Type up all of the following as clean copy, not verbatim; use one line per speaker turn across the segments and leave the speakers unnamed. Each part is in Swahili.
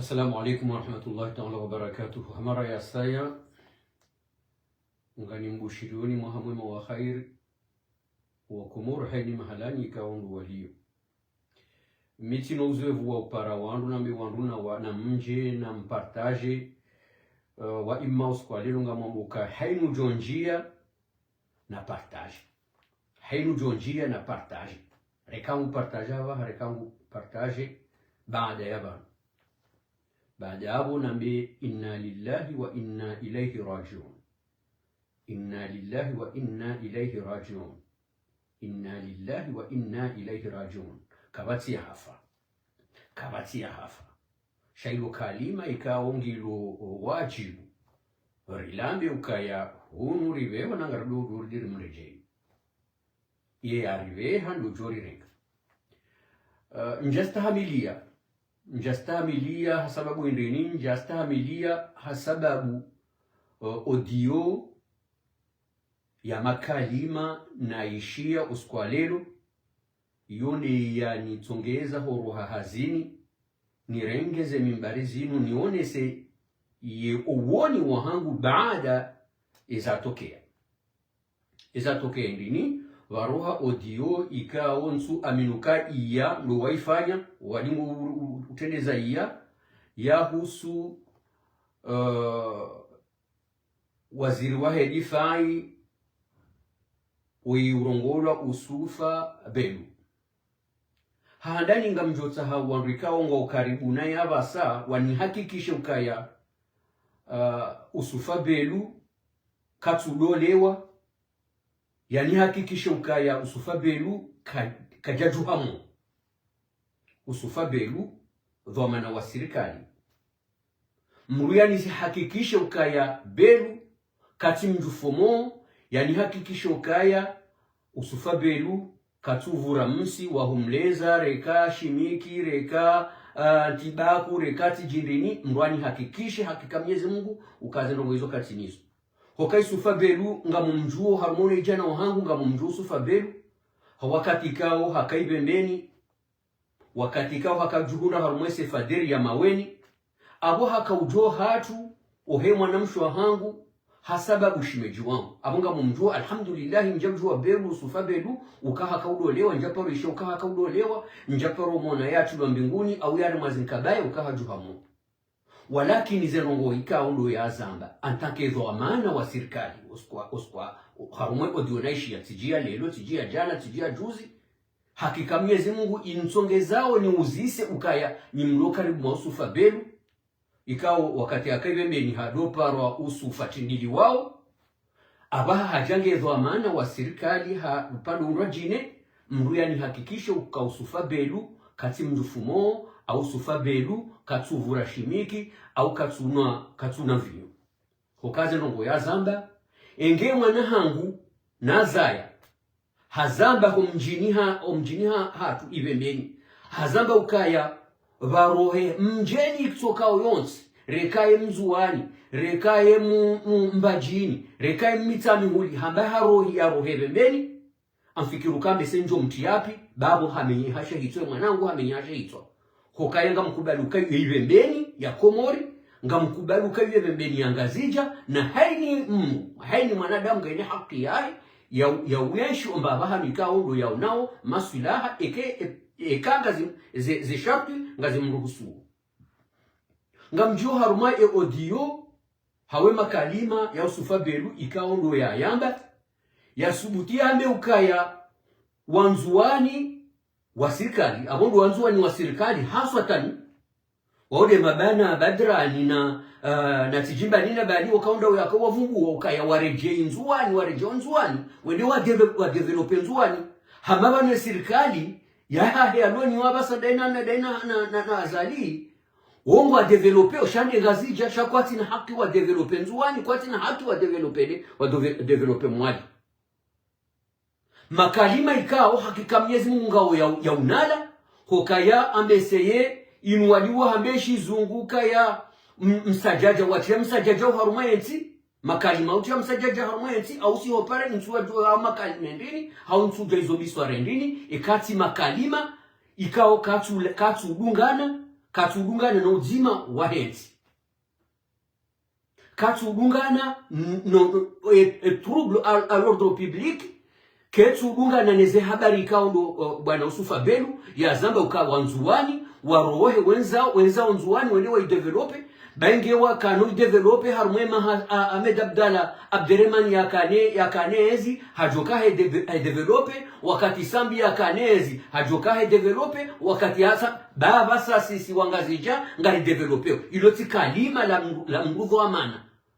Assalamu alaikum warahmatullahi ta'ala wabarakatuh. Hamara ya saya ngani mbushirioni mwahamwema wa khair wa kumuru haini mahalani ikaondu walio miti no uzevu wa upara wandu na miwandu na mje na mpartaje wa imaus kwa lilo nga mambuka hainu jonjia na partage. Hainu jonjia na partage. Rekangu partajava, rekangu partage baada ya banu. Baada hapo nambe inna lillahi wa inna ilayhi rajiun. Inna lillahi wa inna ilayhi rajiun. Inna lillahi wa inna ilayhi rajiun. Kabati ya hafa. Kabati ya hafa. Shailo kalima ikaongilo wajibu. Rilambe ukaya hunu rivewa nangarado urdir mrejei. Ye arive handu jori renga. Njastahamilia hasababu indeni, njastahamilia hasababu audio ya makalima na ishia uskwalelo yone ya nitongeza horoha hazini nirengeze mimbari zinu nionese ye uwoni wahangu baada izatokea indini waroha audio ikao nsu aminuka iya ndo waifanya walimu utendeza iya ya husu waziri wa hedifai urongola usufa belu haandani nga mjota hawanrikao nga ukaribu na yabasa wanihakikishe ukaya usufa belu katulolewa yani hakikishe ukaya usufa belu kajajuhamu usufa belu dhamana wa serikali mruyani si hakikishe ukaya belu kati mjufomo yani hakikishe ukaya usufa belu katuvura msi wa humleza reka shimiki reka tibaku reka tijindini mrwani hakikishe hakika Mwenyezi Mungu ukaze ndongo hizo katinizo hokai sufa belu ngamumjuo harmone jana wahangu ngamumjuo sufa belu wakati kao hakaibembeni wakati kao hakajuhura harumwese faderi ya maweni abo hakaujo hatu ohemwa na mshu wahangu hasababu shimeji wangu abunga mumjua alhamdulillah njabjua belu sufa belu ukaha kaudolewa njaparo isha ukaha kaudolewa njaparo mona yatu wa mbinguni au yale mazinkabaya ukaha juhamu walakini zenongo ikaondo ya zamba antake dhamana wa serikali uskwa harumwe odionaishi ya tijia lelo tijia jana tijia juzi hakika Mwenyezi Mungu insongezao ni uzise ukaya ni mlo karibu mwa usufa belu ikao wakati akaiwembe ni hadoparwa usufa tindili wao abaha hajange dhamana wa serikali upande urajine mruya ni hakikisha ukausufa belu kati mjufumo au sufa belu katuvura shimiki au katuna vio hokaze nongo ya zamba enge mwana hangu nazaya hazamba omjiniha hatu ibembeni hazamba ukaya varohe mjeni kutokao yonsi rekaye mzuani rekaye mbajini rekaye mitami huli hamba harohi ya rohe bembeni amfikiru kambe senjo mtiapi babu hamenye hasha hitwe mwanangu hamenye hasha hitwa hokaye nga mkubaluka yu bembeni ya Komori nga mkubaluka yu bembeni ya Ngazija na haini mwanadamu gani haki ya uneshi ombabaha mikao ya unao masuilaha ekanga zisharti ngazi mruhusu nga mjio haruma audio hawe makalima ya usufa belu ikaondo ya yamba ya subutia ame ukaya wanzuani wa serikali abondo wanzuani wa serikali haswa tani waode mabana badrani na tijimba nina bali wakaonda yakawa vungu ukaya wareje nzuani wende wa develop nzuani hamaba na serikali ya aloni wabasa daina na azali wongo wa develope oshande Ngazija shakwati na haki wa develope nzuani kwati na haki wa develope mwali makalima ikao hakika Mwenyezi Mungu ngao ya unala hokaya ambeseye inuwaliwa hambeshi zunguka ya msajaja watia msajaja harumayensi makalima utia msajaja harumayensi au si hopare nsuwa makalima ndini au nsuwa hizo biswa rendini ikati makalima ikao katu dungana katudungana na uzima wa hensi, katudungana no trouble à l'ordre public, ketudungana neze habari kaundo bwana Usufa Belu ya zamba ukawa nzuwani warohe wenza nzuwani wende wa develope bainge wa kanu develope harumwema Ahmed Abdalla Abderrahman ya kanezi hajoka he develope wakati Sambi ya kanezi hajoka he develope wakati hasa baba sisi wangazija ngari develope iloti kalima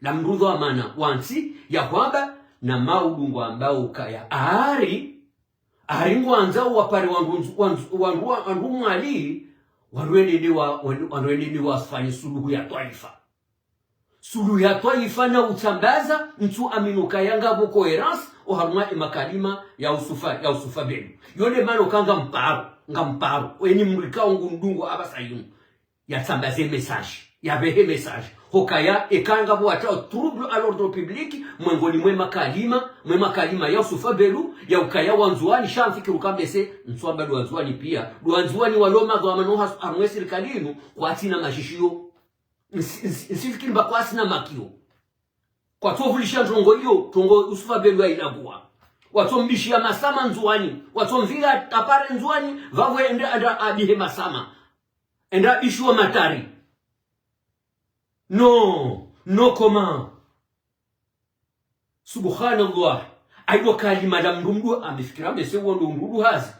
la mrudho amana wansi ya kwamba na maudungu ambao ukaya ari ngwanza wapare wandu mwali wanduenini wasfanye suluhu ya taifa na utambaza mtu aminuka yanga boko coherence oharuma makalima ya Usufa Belu yone mano kanga mparo weni mrika ngundungu abasayumu ya tambaze message ya behe message hokaya ekanga bo ata trouble à l'ordre public mwengoni mwe makalima ya Usufa Belu ya ukaya wanzuani shamfikiru kabese nswamba wanzuani pia wanzuani waloma dhamano amwe serikalinu kwa tina majishio nsifikiri bakwasi na makio kwa tovulisha tongo Usufa Belu ya ilagua watombishi ya masama nzuani watomvila tapare nzuani vavwe enda abihe masama enda ishuwa matari no comment subhanallah aiwa kalima la mrundu amefikira mese wondo mrundu hazi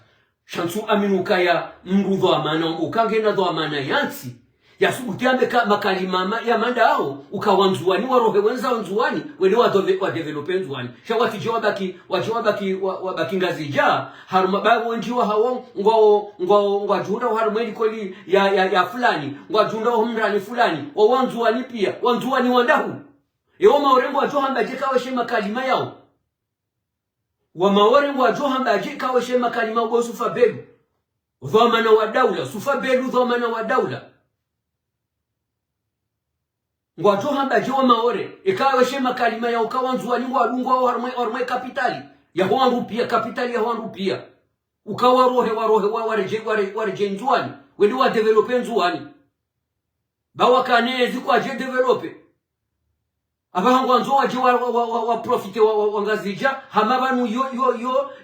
shansu aminuka ya mrudho amana ukangena dho amana yansi yasubutambe ka makalima ya manda hao ukawanzuani warohe wenza wanzuani wele wa develope nzuani shawati wabaki ngazija haruma babu njiwa hao ngwa junda harumeli koli ya fulani ngwa junda humrani fulani wa wanzuani pia wanzuani wandahu ewa maorengo wajohamba jekawe shema kalima yao wa maorengo wajohamba jekawe shema kalima wa Usufa Belu dhamana wa daula Usufa Belu dhamana wa daula ngwato hamba jiwa maore ikawe shema kalima ya ukawanzuani ngwa harumwe kapitali ya huan rupia ukawa rohe wareje nzuani wendi wa develope nzuani bawa kanezi kwa je develope abahangu nzo waje wa profite wa ngazija hamabanu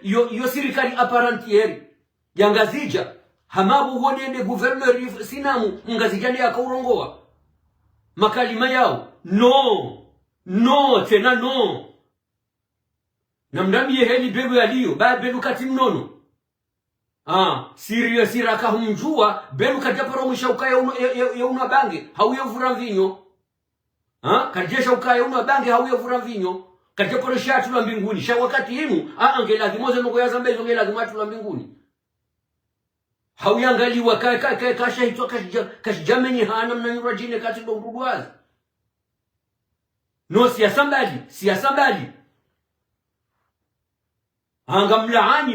yo sirikali apparentiere ya ngazija hamabu wonende gouverneur sinamu ngazija ndi akaurongoa makalima yao tena namdamie heli Belu yaliyo Belu kati mnono siraka humjua Belu kajaparo mshauka ya una bange hauyevura vinyo kajesha ukaya una bange hauyevura vinyo kajaparo shatu la mbinguni sha wakati himu angela kimoze nongo ya zambezo ngela kimatu la mbinguni hauyangaliwa kasha hito kashijamenyi hana mnanyura jine kati ndo mruduwazi no siasa mbali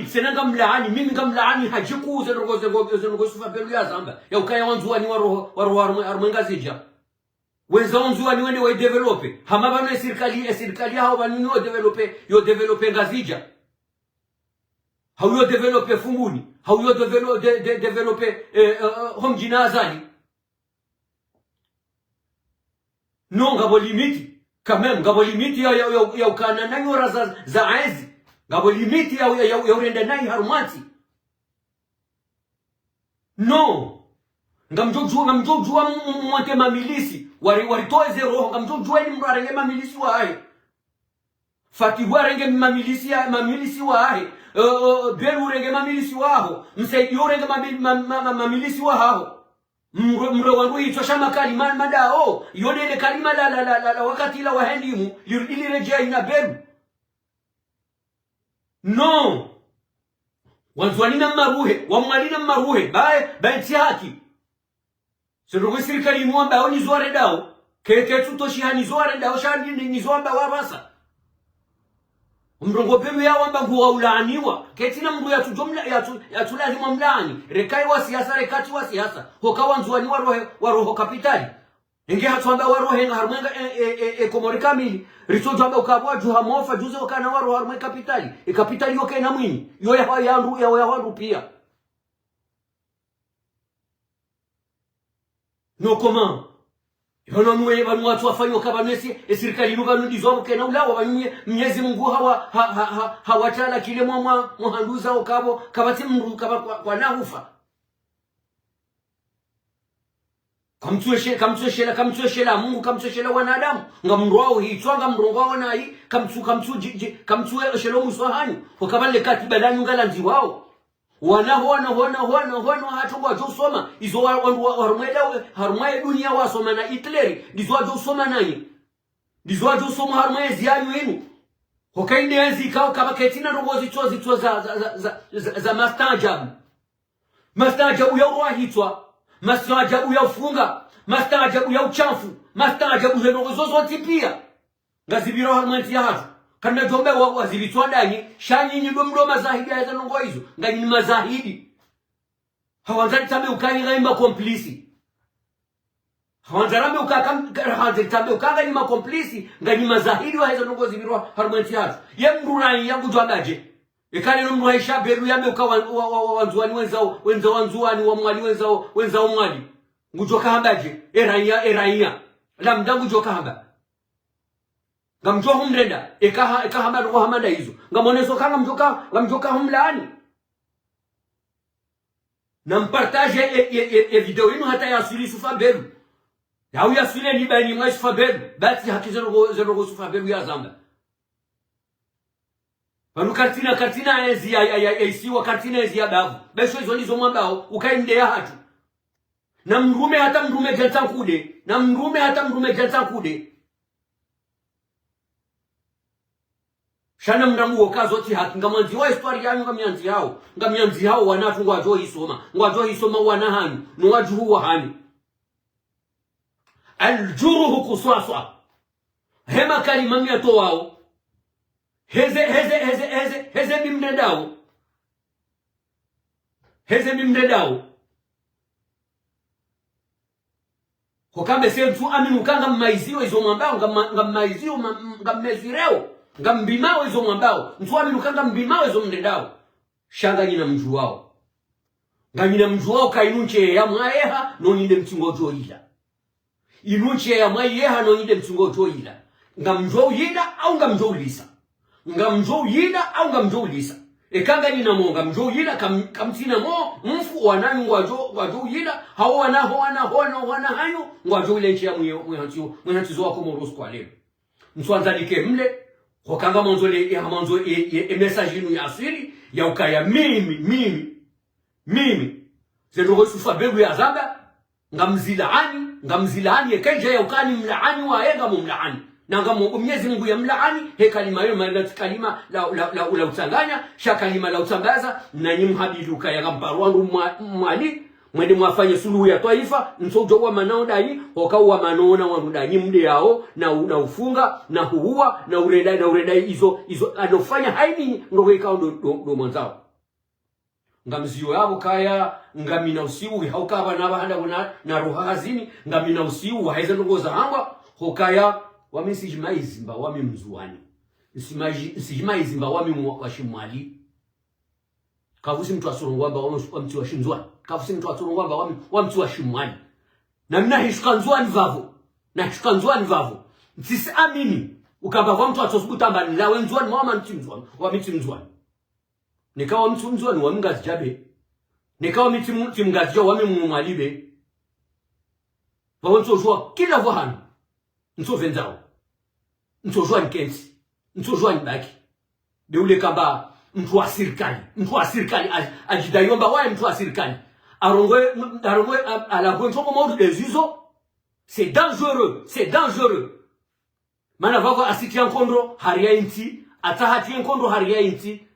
senanga mlaani mimi ngamlaani hajiku zenongo Usufa Belu ya zamba ya ukaya wanzuani waro armengazija wenza wanzuani wende wa develope hamabano serikali hao banini yo develope ngazija hauyo develope funguni hauyo develope homjina azali ngabo limiti ya ukana na yora za aizi ngabo limiti ya urenda nai harumati ngamjojua mwante mamilisi waritoeze roho ngamjojua ni mrarenge mamilisi wa hai Fatihwa renge mamilisi wa hai Belu renge mamilisi waho Msaidio renge mamilisi waho Mre wangu hitosha makalima madao yodele kalima la wakati la wahendimu ili rejea ina Belu wanzuanina maruhe wamwalina maruhe bae haki Sirugu sirikali mwamba o nizware dao keketu toshiha nizware dao shandi nizwamba wabasa Mrongo Belu ya wamba nguwa ulaaniwa ketina mru ya tulazima mlaani rekai wa siasa rekati wa siasa hokawa nzuani wa roho kapitali inge hatuamba wa roho nga harumwenga komori kamili ritojo amba ukabwa juha mofa juze wakana wa roho harumwenga kapitali kapitali yoke na mwini yoya ya wandu pia no comment yono mwe banu watu wafanyo kabanesi serikali no banu dizwa kena ulawa banu Mwenyezi Mungu hawatala kile mwa muhanduza okabo kabati mru kaba kwa nahufa kamtueshela Mungu kamtueshela wanadamu ngamrwao hitwa ngamrongwao na hii kamtu shelo muswahani wakabale katiba danyu ngalanzi wao wana hatu wajo soma izo harumwe dunia wasoma na Hitler dizo wajo soma nani dizo wajo soma harumwe zianyu yenu hokainde enzi kao kabaketina rogozi chozi za mastajabu ya rohitwa mastajabu ya ufunga mastajabu ya uchafu mastajabu ya rogozo tipia ngazibiro harumwe ya hatu kana jombe wazibitwa ndani shanyi nyido mdo mazahidi ya zanongo hizo ngani mazahidi hawanzari tambe ukani ngaimba komplisi hawanzarame tambe ukanga ni makomplisi ngani mazahidi wa hizo nongo zibirwa harumenti hatu ye mrurani yangu jwagaje ekali no mruhaisha beru yambe ukawa wanzuani wenzao wanzuani wa mwali wenzao mwali ngujoka hambaje eraiya la mdangu joka hamba ngamjua humrenda hamba ndo hamanda hizo ngamonezo kanga ngamjoka humlaani na mpartage video inu hata ya suri sufa beru yau ya suri ni bani mwa sufa beru bati hakizero sufa beru ya zamba panu kartina ezi ya isiwa kartina ezi ya bavu besho hizo ndizo mwambao ukaendea hatu na mrume hata mrume jantankude shana mrangu wakazoti haki ngamanzi wa histori yanyu ngamianzi hao wanatu ngwajo hisoma wanahani nwajuhu wahani aljuruhu kuswaswa hema kalimami ya wao heze bimredao hokambe sentu aminu kanga mmaiziwa izo mwambao ngammezireo ngambimao izo mwambao mtuwa minukanga mbimao izo mredao shanga nyina mju wao nganyina mju wao kainunche ya mwaeha no nyinde mtingo joila inunche ya mwaeha no nyinde mtingo joila ngamjo yida au ngamjo ulisa ekanga nyina mo ngamjo yida kamtina mo mfu wanani ngwajo yida hao wana hayo ngwajo ile nchi ya mwehantizo wako morosu kwa leo mtuanzalike mle wakanga manzo message inu ya asiri ya ukaya mimi zedo sufa beru ya zamba ngamzilaani ekenje ya ukani mlaani wa yenga mumlaani na Mwenyezi Mungu ya mlaani he kalima hiyo maana kalima la utanganya sha kalima la utangaza na nyimhabidu kaya ngambarwangu mwali mwende mwafanye suluhu ya taifa nsojo wa manao dai wakawa manona wangu dai mde yao na ufunga na huua na ureda hizo anofanya haini ndo ikao ndo mwanzao ngamzio yabo kaya ngamina usiu haukaba na bahanda na roha hazini ngamina usiu haiza ngoza hamba hokaya wamesijmaizimba wami mzuani sijmaizimba wami washimwali kavusi mtu asurungwamba wamti washinzwani kavusi mtu asurungwamba wamti washimwani na mna hishikanzwani vavo mtisi amini ukamba kwa mtu atosukutamba la wenzwani wamti mzwani nikawa mtu mzwani wamingazi jabe nikawa mti mgazi jabe wami mwalibe wawonto jua kila wahanu nto venzao nto jua nkensi nto jua nbaki beule kamba mtu wa serikali ajidayomba wale mtu wa serikali arongwe alagwe ntoko modu dezizo c'est dangereux mana vako asitia nkondo haria inti atahati nkondo haria inti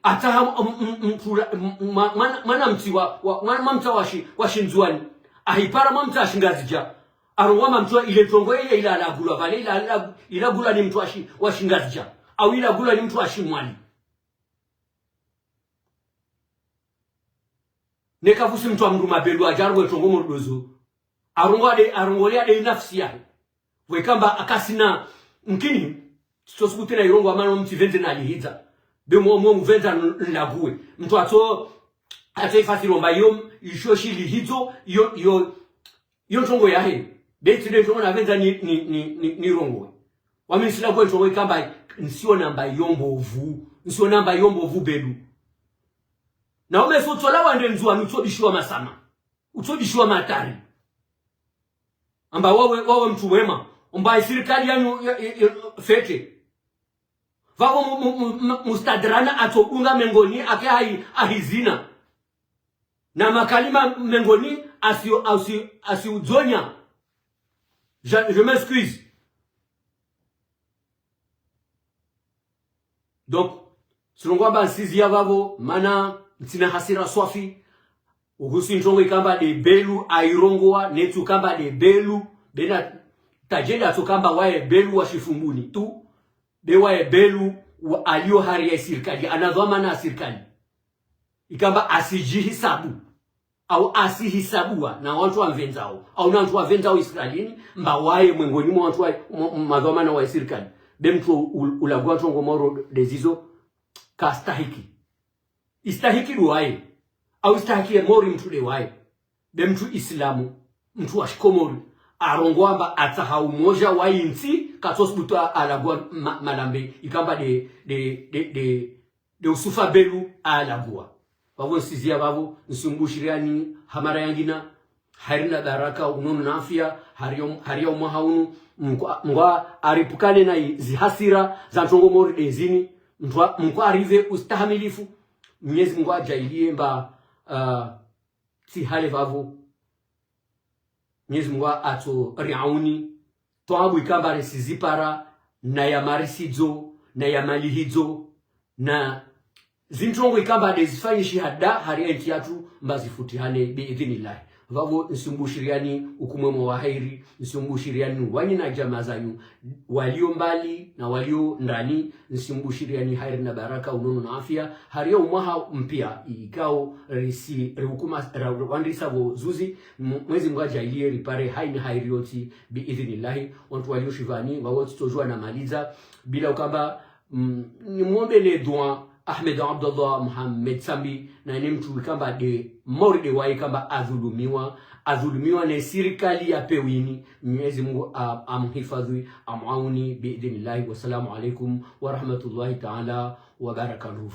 ataha mana mtiwa mamta washinzwani ahipara mamta ashingazija arongwa mamta ile tongo ile ila alagula vale ila gula ni mtu washingazija au ila gula ni mtu ashimwani nekavusi mtu amruma belu ajarwe tongo murdozo arongwa de nafsi yake wekamba akasina mkini tosukutena irongo amano mti vente na lihiza be mventa nlaguwe mtu ato ataifathiro mbayom ishoshili hizo yo ntongo yahe betire jona venza ni rongo wamisila kwa ntongo ikamba nsio namba yombo vu bedu na umeso tola wande nzua mutobishiwa masama utobishiwa matari amba wawe mtu wema umba serikali yanu fete vavo mustadrana atobunga mengoni ake ahizina na makalima mengoni asiuzonya. Je m'excuse. Donc selon kwamba nsizia vavo mana ntina hasira swafi ugusi ntongo ikamba de belu airongoa netu kamba de belu bena tajenda tukamba wae belu wa shifumbuni tu de wae belu wa alio hari ya serikali anadhama na serikali ikamba asijihisabu au asihisabua na watu wa mvenzao au na watu wa venzao Israelini mbawaye mwengoni mwa watu wa madhamana wa serikali bemtu ulagwa tongo moro dezizo kastahiki istahiki duwaye au istahiki mori mtu dewaye bemtu Islamu mtu wa shikomori arongwamba atahau moja wa inti katosbutu alagwa malambe ikamba de usufa belu alagwa babo nsizia babo nsumbushiriani hamara yangina harina baraka unono na afya hariyo mwahaunu mwa aripukane na zihasira za ntongo mori dezini mwa arive ustahamilifu Mwenyezi Mungu ajailie mba si hale babo Mwenyezi Mungu ato riauni toabu ikamba resizipara na ya marisidzo na ya malihidzo na zintongo ikamba dezifanyi shihada hari enti yatu mbazifutihane biidhinillah vavo nsumbushiriani ukumwemo wa hairi nsumbushiriani wanyi na jamaa zanyu walio mbali na walio ndani nsumbushiriani hairi na baraka unono na afya hariyo umaha mpya ikao rehukuma wandrisa vo zuzi Mwezi Mungu ajailie ripare haini hairi yoti biidhinillah wantu walio shivani wawoti tojua na maliza bila ukamba ni muombele dua Ahmed Abdullah Muhammad Sambi na ni mtu kamba de morde wa kamba adhulumiwa na serikali ya pewini. Mwenyezi Mungu amhifadhi amauni biidhnillah. Wassalamu alaikum wa rahmatullahi ta'ala wa barakatuh.